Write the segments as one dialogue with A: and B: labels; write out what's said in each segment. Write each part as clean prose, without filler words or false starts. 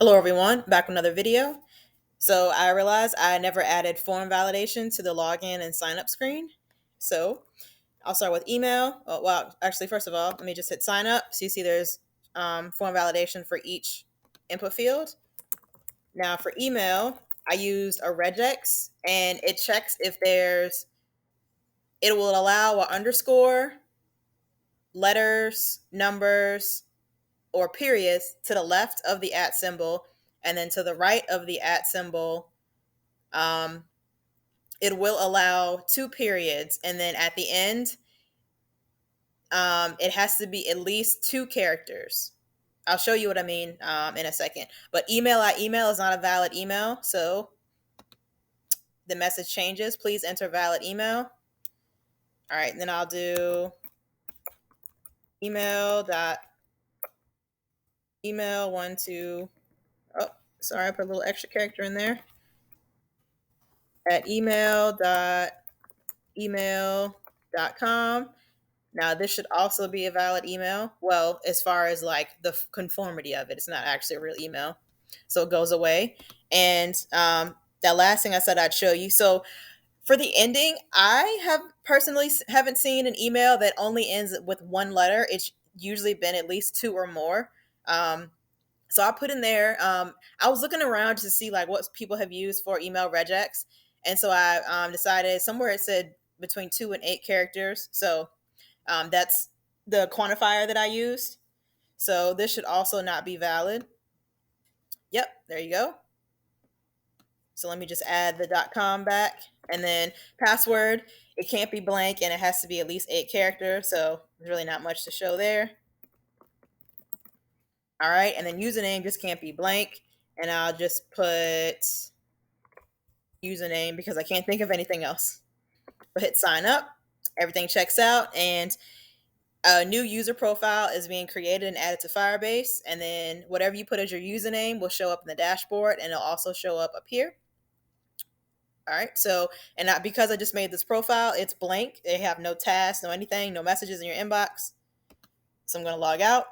A: Hello everyone, back with another video. So I realized I never added form validation to the login and sign up screen. So I'll start with email. Oh, well, actually, first of all, let me just hit sign up. So you see there's form validation for each input field. Now for email, I used a regex and it checks if it will allow an underscore, letters, numbers, or periods to the left of the @ symbol, and then to the right of the @ symbol, um, it will allow 2 periods, and then at the end, it has to be at least 2 characters. I'll show you what I mean in a second. But email at email is not a valid email, so the message changes. Please enter valid email. All right, then I'll do email dot email 12. Oh, sorry, I put a little extra character in there. At email.email.com. Now, this should also be a valid email. Well, as far as like the conformity of it, it's not actually a real email. So it goes away. And that last thing I said I'd show you. So for the ending, I have personally haven't seen an email that only ends with one letter. It's usually been at least 2 or more. So I put in there, I was looking around to see like what people have used for email regex. And so I decided somewhere it said between 2 and 8 characters. So that's the quantifier that I used. So this should also not be valid. Yep, there you go. So let me just add the .com back. And then password, it can't be blank and it has to be at least 8 characters. So there's really not much to show there. All right, and then username just can't be blank. And I'll just put username because I can't think of anything else. But hit sign up, everything checks out, and a new user profile is being created and added to Firebase. And then whatever you put as your username will show up in the dashboard, and it'll also show up here. All right, so, and because I just made this profile, it's blank. They have no tasks, no anything, no messages in your inbox. So I'm going to log out.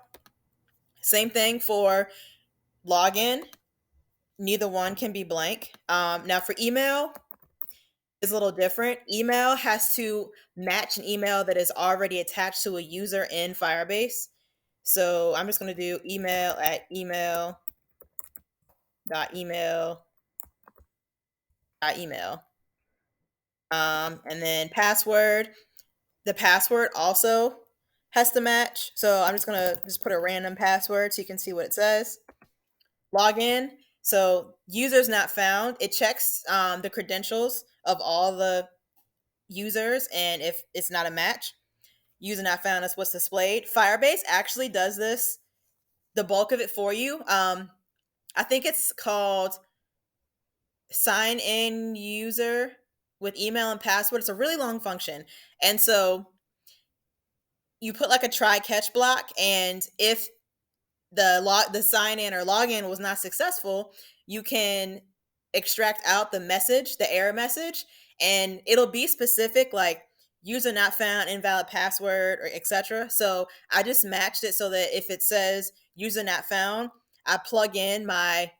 A: Same thing for login. Neither one can be blank. Now for email, it's a little different. Email has to match an email that is already attached to a user in Firebase. So I'm just going to do email at email.email.email. And then password. The password also has to match. So I'm just going to just put a random password so you can see what it says. Login. So users not found. It checks the credentials of all the users, and if it's not a match, user not found is what's displayed. Firebase actually does this, the bulk of it for you. I think it's called sign in user with email and password. It's a really long function. And so you put like a try catch block, and if the sign in or login was not successful, you can extract out the message, the error message, and it'll be specific like user not found, invalid password, or etc. So I just matched it so that if it says user not found, I plug in my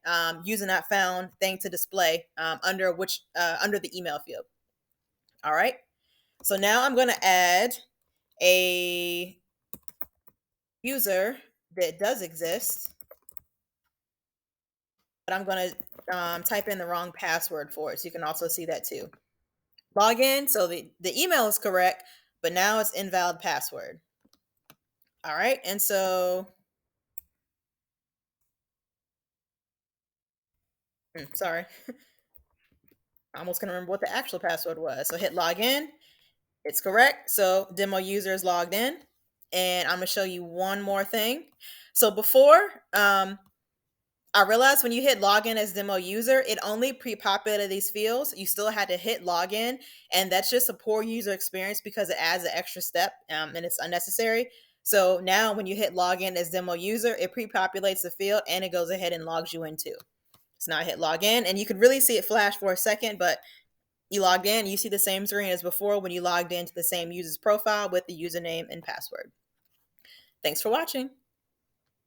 A: user not found thing to display under the email field. All right. So now I'm going to add a user that does exist, but I'm going to type in the wrong password for it. So you can also see that too. Login. So the email is correct, but now it's invalid password. All right. And so, sorry. I almost can't remember what the actual password was. So hit login. It's correct. So demo user is logged in. And I'm going to show you one more thing. So before, I realized when you hit login as demo user, it only pre-populated these fields. You still had to hit login, and that's just a poor user experience because it adds an extra step and it's unnecessary. So now when you hit login as demo user, it pre-populates the field and it goes ahead and logs you in too. So now I hit login, and you could really see it flash for a second, but you logged in, you see the same screen as before when you logged into the same user's profile with the username and password. Thanks for watching.